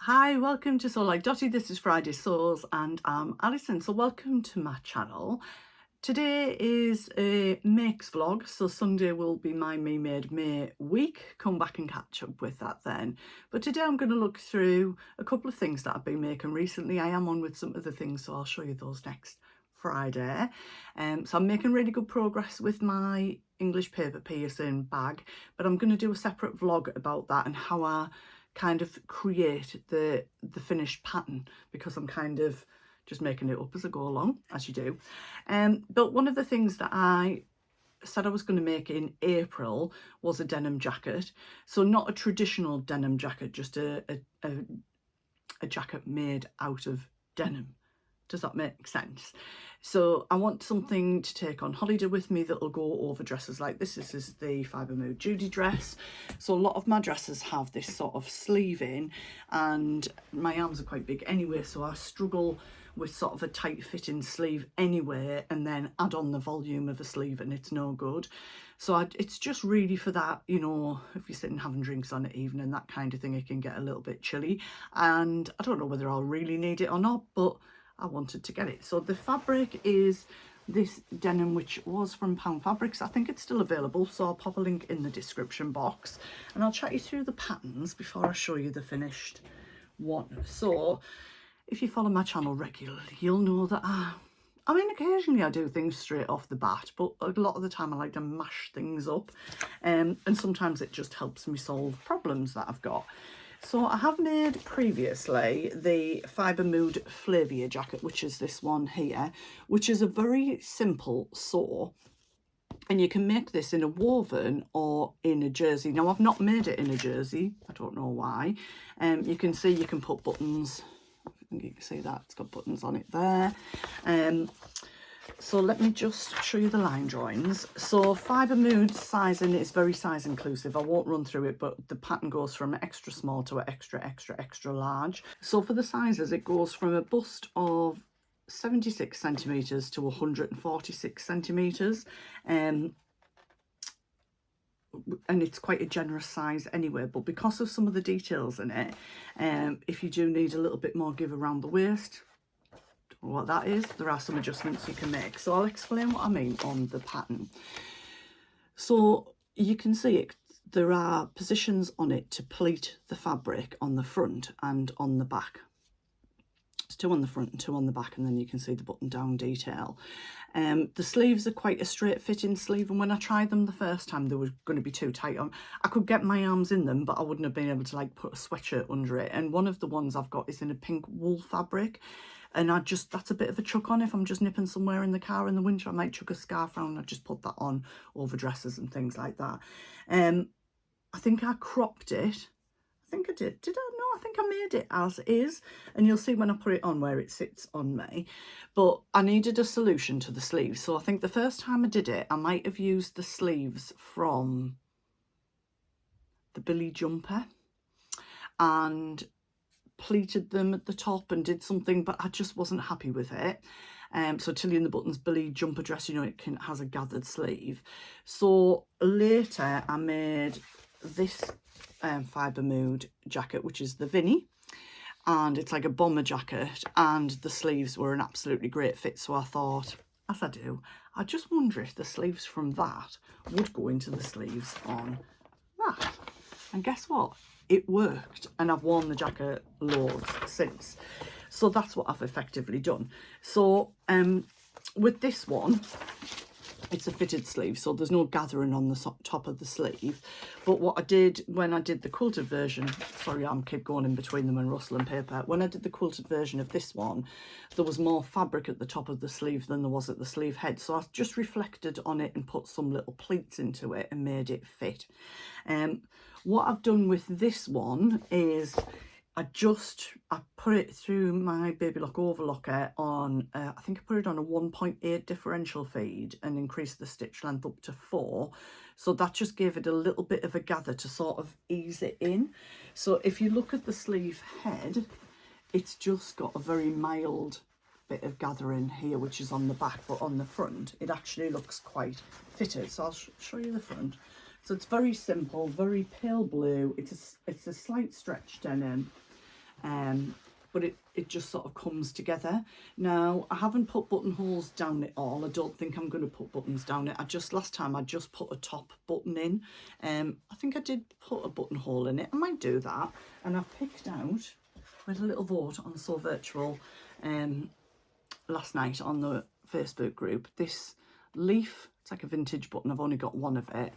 Hi, welcome to Sew Like Dotty. This is Friday Sews and I'm Alison. So welcome to my channel. Today is a makes vlog, so Sunday will be my Me Made May week. Come back and catch up with that then. But today I'm going to look through a couple of things that I've been making recently. I am on with some other things, so I'll show you those next Friday. So I'm making really good progress with my English paper piercing bag, but I'm going to do a separate vlog about that and how I kind of create the finished pattern, because I'm kind of just making it up as I go along, as you do. But one of the things that I said I was going to make in April was a denim jacket. So not a traditional denim jacket, just a jacket made out of denim. Does that make sense? So I want something to take on holiday with me that'll go over dresses like this. This is the Fibre Mood Judy dress. So a lot of my dresses have this sort of sleeve in, and my arms are quite big anyway, so I struggle with sort of a tight fitting sleeve anyway, and then add on the volume of a sleeve and it's no good. So it's just really for that, you know, if you're sitting having drinks on it evening, that kind of thing, it can get a little bit chilly. And I don't know whether I'll really need it or not, but I wanted to get it. So the fabric is this denim, which was from Pound Fabrics. I think it's still available, so I'll pop a link in the description box and I'll chat you through the patterns before I show you the finished one. So if you follow my channel regularly, you'll know that I mean, occasionally I do things straight off the bat, but a lot of the time I like to mash things up, and sometimes it just helps me solve problems that I've got. So I have made previously the Fibre Mood Flavia jacket, which is this one here, which is a very simple sew. And you can make this in a woven or in a jersey. Now, I've not made it in a jersey. I don't know why. You can see you can put buttons. I think you can see that. It's got buttons on it there. So let me just show you the line drawings. So Fibre Mood sizing is very size inclusive. I won't run through it, but the pattern goes from extra small to extra large. So for the sizes, it goes from a bust of 76 centimetres to 146 centimetres. And it's quite a generous size anyway, but because of some of the details in it, if you do need a little bit more give around the waist, what that is, there are some adjustments you can make. So I'll explain what I mean on the pattern. So you can see it, there are positions on it to pleat the fabric on the front and on the back. It's 2 on the front and 2 on the back, and then you can see the button down detail. The sleeves are quite a straight fitting sleeve, and when I tried them the first time they were going to be too tight on. I could get my arms in them, but I wouldn't have been able to like put a sweatshirt under it. And one of the ones I've got is in a pink wool fabric, and that's a bit of a chuck on. If I'm just nipping somewhere in the car in the winter, I might chuck a scarf around and I just put that on over dresses and things like that. I think I cropped it. I think I did. Did I? No, I think I made it as is. And you'll see when I put it on where it sits on me. But I needed a solution to the sleeves. So I think the first time I did it, I might have used the sleeves from the Billy jumper and pleated them at the top and did something, but I just wasn't happy with it. So Tilly and the Buttons Billy jumper dress, you know, it has a gathered sleeve. So later I made this Fibre Mood jacket, which is the Vinny, and it's like a bomber jacket, and the sleeves were an absolutely great fit. So I thought, as I do, I just wonder if the sleeves from that would go into the sleeves on that. And guess what? It worked, and I've worn the jacket loads since. So that's what I've effectively done. So with this one, it's a fitted sleeve, so there's no gathering on the top of the sleeve. But what I did when I did the quilted version, sorry, I'm keep going in between them and rustling paper. When I did the quilted version of this one, there was more fabric at the top of the sleeve than there was at the sleeve head. So I just reflected on it and put some little pleats into it and made it fit. What I've done with this one is I put it through my Baby Lock overlocker on, I think I put it on a 1.8 differential feed and increased the stitch length up to 4. So that just gave it a little bit of a gather to sort of ease it in. So if you look at the sleeve head, it's just got a very mild bit of gathering here, which is on the back, but on the front, it actually looks quite fitted. So I'll show you the front. So it's very simple, very pale blue. It's a slight stretch denim. but it just sort of comes together. Now, I haven't put buttonholes down it all. I don't think I'm going to put buttons down it. Last time I just put a top button in. I think I did put a buttonhole in it. I might do that. And I've picked out, with a little vote on So Virtual last night on the Facebook group, this leaf. It's like a vintage button. I've only got one of it.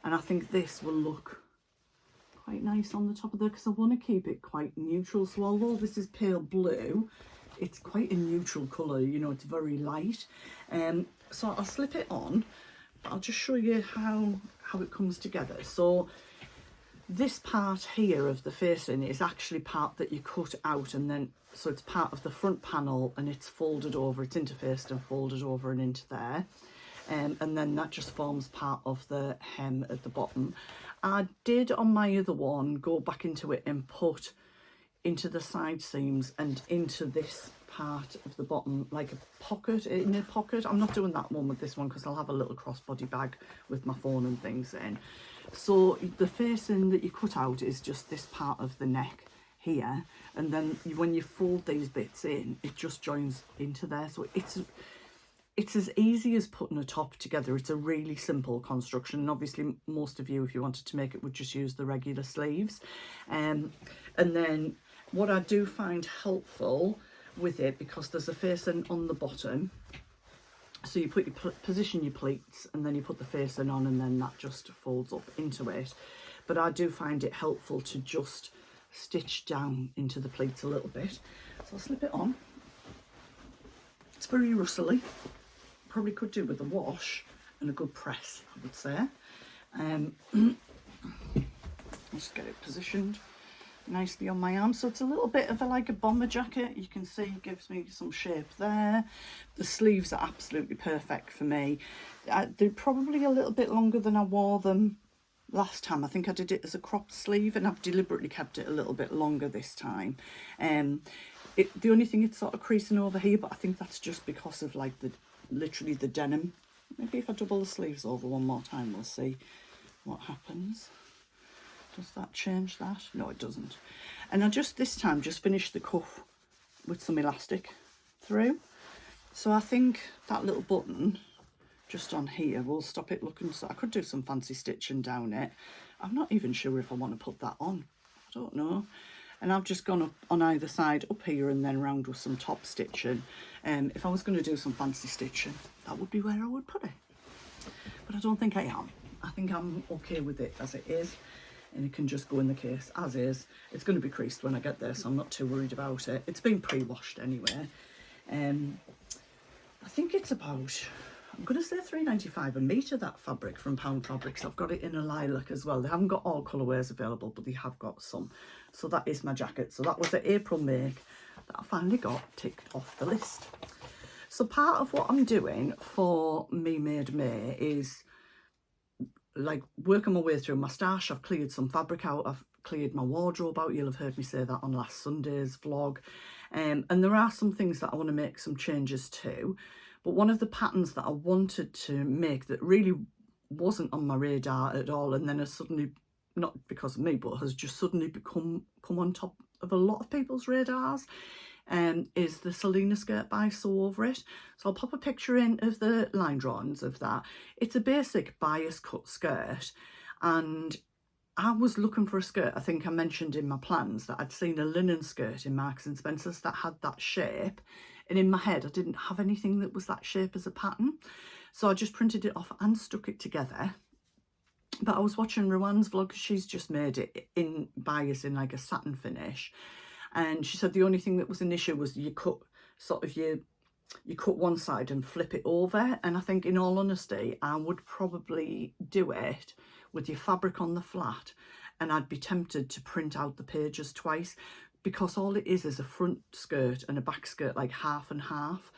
And I think this will look quite nice on the top of there, because I want to keep it quite neutral. So although this is pale blue, it's quite a neutral colour, you know, it's very light. So I'll slip it on, but I'll just show you how it comes together. So this part here of the facing is actually part that you cut out, and then so it's part of the front panel, and it's folded over, it's interfaced and folded over and into there. And then that just forms part of the hem at the bottom. I did on my other one go back into it and put into the side seams and into this part of the bottom like a pocket, in a pocket. I'm not doing that one with this one because I'll have a little crossbody bag with my phone and things in. So the facing that you cut out is just this part of the neck here, and then when you fold these bits in, it just joins into there. So it's as easy as putting a top together. It's a really simple construction, and obviously most of you, if you wanted to make it, would just use the regular sleeves. And then what I do find helpful with it, because there's a facing on the bottom, so you put your position your pleats, and then you put the facing on, and then that just folds up into it. But I do find it helpful to just stitch down into the pleats a little bit. So I'll slip it on. It's very rustly. Probably could do with a wash and a good press, I would say. Just get it positioned nicely on my arm. So it's a little bit of like a bomber jacket. You can see it gives me some shape there. The sleeves are absolutely perfect for me. They're probably a little bit longer than I wore them last time. I think I did it as a cropped sleeve, and I've deliberately kept it a little bit longer this time. The only thing, it's sort of creasing over here, but I think that's just because of like literally the denim. Maybe if I double the sleeves over one more time, we'll see what happens. Does that change that? No, it doesn't. And I this time finished the cuff with some elastic through. So I think that little button just on here will stop it looking, so I could do some fancy stitching down it. I'm not even sure if I want to put that on. I don't know. And I've just gone up on either side, up here and then round with some top stitching. If I was going to do some fancy stitching, that would be where I would put it. But I don't think I am. I think I'm okay with it as it is, and it can just go in the case as is. It's going to be creased when I get there, so I'm not too worried about it. It's been pre-washed anyway. I think it's about, I'm going to say £3.95 a metre, that fabric from Pound Fabrics. I've got it in a lilac as well. They haven't got all colourways available, but they have got some. So that is my jacket. So that was an April make that I finally got ticked off the list. So part of what I'm doing for Me Made May is like working my way through my stash. I've cleared some fabric out. I've cleared my wardrobe out. You'll have heard me say that on last Sunday's vlog. And there are some things that I want to make some changes to. But one of the patterns that I wanted to make that really wasn't on my radar at all, and then has suddenly, not because of me, but has just suddenly come on top of a lot of people's radars, is the Selena skirt by Sew Over It. So I'll pop a picture in of the line drawings of that. It's a basic bias cut skirt, and I was looking for a skirt. I think I mentioned in my plans that I'd seen a linen skirt in Marks and Spencer's that had that shape, and in my head I didn't have anything that was that shape as a pattern, so I just printed it off and stuck it together. But I was watching Rowan's vlog. She's just made it in bias in like a satin finish, and she said the only thing that was an issue was you cut one side and flip it over. And I think, in all honesty, I would probably do it with your fabric on the flat, and I'd be tempted to print out the pages twice, because all it is a front skirt and a back skirt, like half and half.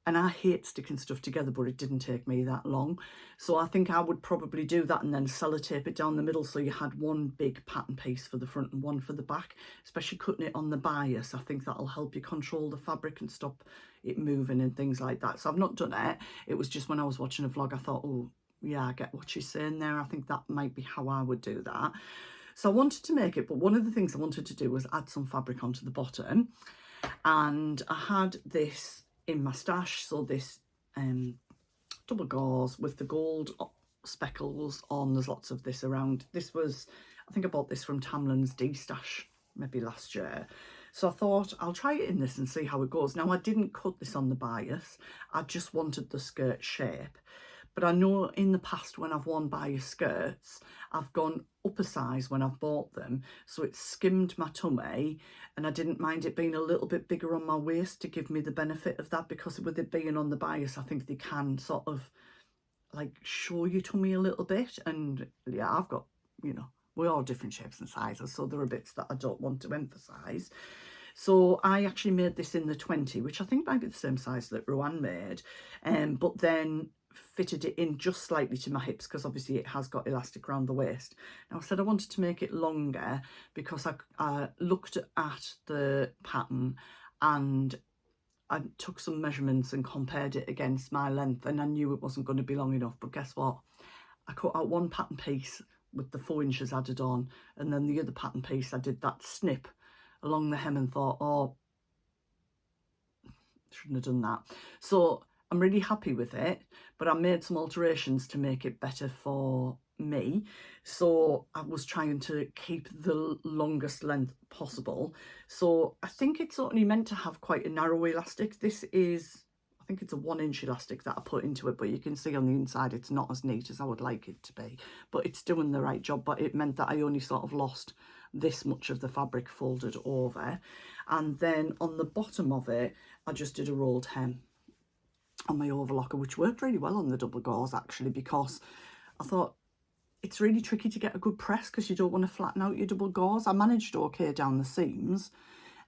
And I hate sticking stuff together, but it didn't take me that long. So I think I would probably do that and then sellotape it down the middle, so you had one big pattern piece for the front and one for the back, especially cutting it on the bias. I think that'll help you control the fabric and stop it moving and things like that. So I've not done it. It was just when I was watching a vlog, I thought, oh, yeah, I get what she's saying there. I think that might be how I would do that. So I wanted to make it, but one of the things I wanted to do was add some fabric onto the bottom, and I had this in my stash, so this double gauze with the gold speckles on. There's lots of this around. This was, I think I bought this from Tamlin's D-Stash maybe last year. So I thought I'll try it in this and see how it goes. Now I didn't cut this on the bias, I just wanted the skirt shape. But I know in the past when I've worn bias skirts, I've gone up a size when I've bought them. So it skimmed my tummy, and I didn't mind it being a little bit bigger on my waist to give me the benefit of that, because with it being on the bias, I think they can sort of like show your tummy a little bit. And yeah, I've got, you know, we're all different shapes and sizes, so there are bits that I don't want to emphasize. So I actually made this in the 20, which I think might be the same size that Rowan made, but then fitted it in just slightly to my hips, because obviously it has got elastic around the waist. Now I said I wanted to make it longer because I looked at the pattern and I took some measurements and compared it against my length, and I knew it wasn't going to be long enough. But guess what? I cut out one pattern piece with the 4 inches added on, and then the other pattern piece I did that snip along the hem and thought, oh, shouldn't have done that. So I'm really happy with it, but I made some alterations to make it better for me. So I was trying to keep the longest length possible. So I think it's only meant to have quite a narrow elastic. This is, I think it's a 1 inch elastic that I put into it, but you can see on the inside it's not as neat as I would like it to be, but it's doing the right job. But it meant that I only sort of lost this much of the fabric folded over. And then on the bottom of it, I just did a rolled hem on my overlocker, which worked really well on the double gauze actually, because I thought it's really tricky to get a good press because you don't want to flatten out your double gauze. I managed okay down the seams,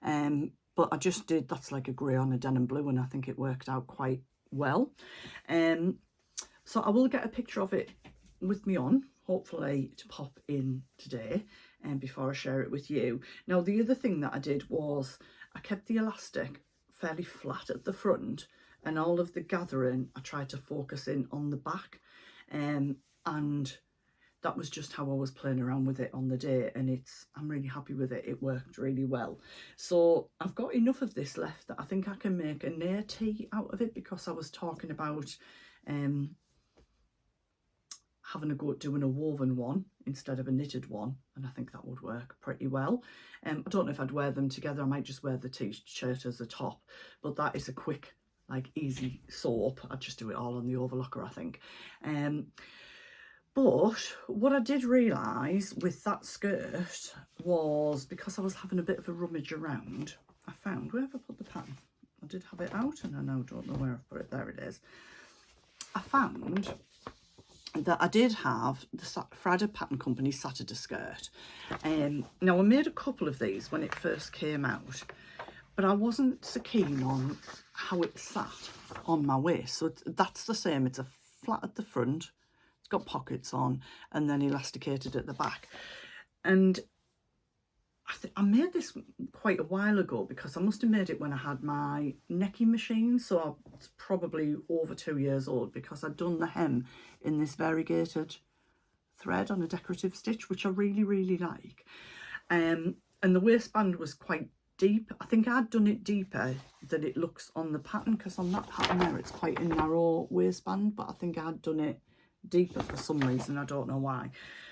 but I just did, that's like a grey on a denim blue, and I think it worked out quite well. So I will get a picture of it with me on, hopefully to pop in today, and before I share it with you. Now the other thing that I did was I kept the elastic fairly flat at the front, and all of the gathering I tried to focus in on the back, and that was just how I was playing around with it on the day, and I'm really happy with it. It worked really well. So I've got enough of this left that I think I can make a nair tee out of it, because I was talking about having a go at doing a woven one instead of a knitted one, and I think that would work pretty well. I don't know if I'd wear them together. I might just wear the t-shirt as a top, but that is a quick, like, easy sew up. I'd just do it all on the overlocker, I think. But what I did realise with that skirt was, because I was having a bit of a rummage around, I found, where have I put the pattern? I did have it out and I now don't know where I've put it. There it is. I found that I did have the Frada Pattern Company Saturday skirt. Now I made a couple of these when it first came out, but I wasn't so keen on how it sat on my waist. So that's the same, it's a flat at the front, it's got pockets on, and then elasticated at the back. And I made this quite a while ago, because I must have made it when I had my necking machine, so it's probably over 2 years old, because I'd done the hem in this variegated thread on a decorative stitch, which I really, really like. And the waistband was quite deep. I think I'd done it deeper than it looks on the pattern, because on that pattern there it's quite a narrow waistband, but I think I'd done it deeper for some reason, I don't know why.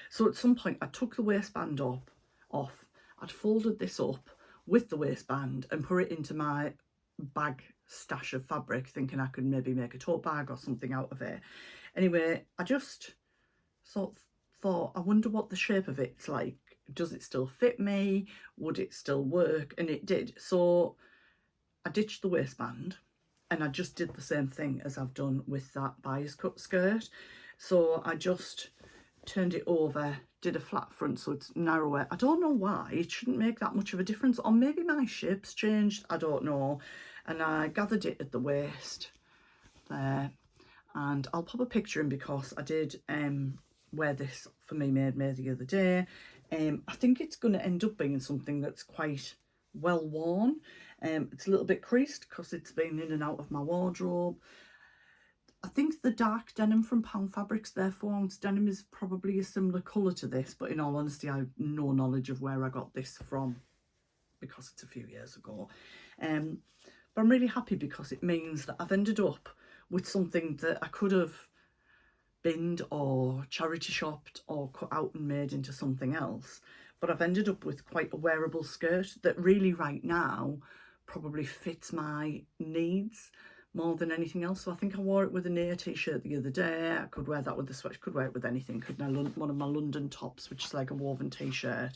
So at some point I took the waistband off, I'd folded this up with the waistband and put it into my bag stash of fabric, thinking I could maybe make a tote bag or something out of it. Anyway, I just sort of thought, I wonder what the shape of it's like. Does it still fit me? Would it still work? And it did. So I ditched the waistband and I just did the same thing as I've done with that bias cut skirt. So I just turned it over, did a flat front so it's narrower. I don't know why, it shouldn't make that much of a difference, or maybe my shape's changed, I don't know. And I gathered it at the waist there, and I'll pop a picture in because I did wear this for me made May the other day. I think it's going to end up being something that's quite well worn. It's a little bit creased because it's been in and out of my wardrobe. I think the dark denim from Pound Fabrics, their 4-ounce denim, is probably a similar colour to this, but in all honesty, I have no knowledge of where I got this from because it's a few years ago. But I'm really happy because it means that I've ended up with something that I could have binned or charity shopped or cut out and made into something else. But I've ended up with quite a wearable skirt that really right now probably fits my needs more than anything else. So I think I wore it with a Nair t-shirt the other day. I could wear that with the sweat, could wear it with anything, couldn't I? One of my London tops, which is like a woven t-shirt.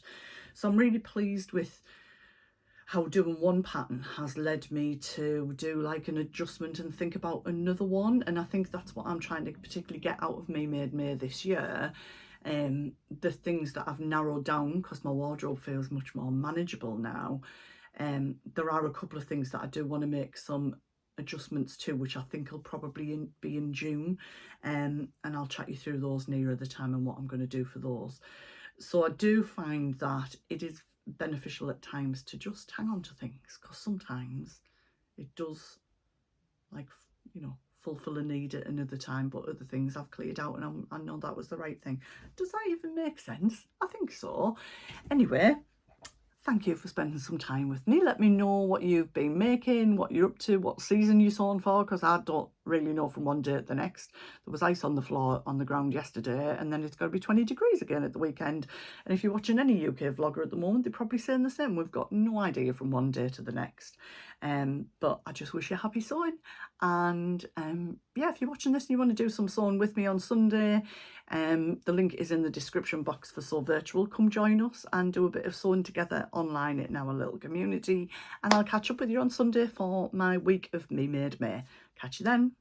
So I'm really pleased with how doing one pattern has led me to do like an adjustment and think about another one. And I think that's what I'm trying to particularly get out of Me Made May this year. The things that I've narrowed down, because my wardrobe feels much more manageable now. There are a couple of things that I do want to make some adjustments to, which I think will probably be in June. And I'll chat you through those nearer the time and what I'm going to do for those. So I do find that it is beneficial at times to just hang on to things, because sometimes it does, like, you know, fulfill a need at another time, but other things I've cleared out and I know that was the right thing. Does that even make sense? I think so. Anyway, thank you for spending some time with me. Let me know what you've been making, what you're up to, what season you're sewing for, because I don't really know from one day to the next. There was ice on the floor, on the ground yesterday, and then it's going to be 20 degrees again at the weekend. And if you're watching any UK vlogger at the moment, they're probably saying the same. We've got no idea from one day to the next. But I just wish you happy sewing. And yeah, if you're watching this and you want to do some sewing with me on Sunday, the link is in the description box for Sew Virtual. Come join us and do a bit of sewing together online in our little community. And I'll catch up with you on Sunday for my week of Me Made May. Catch you then.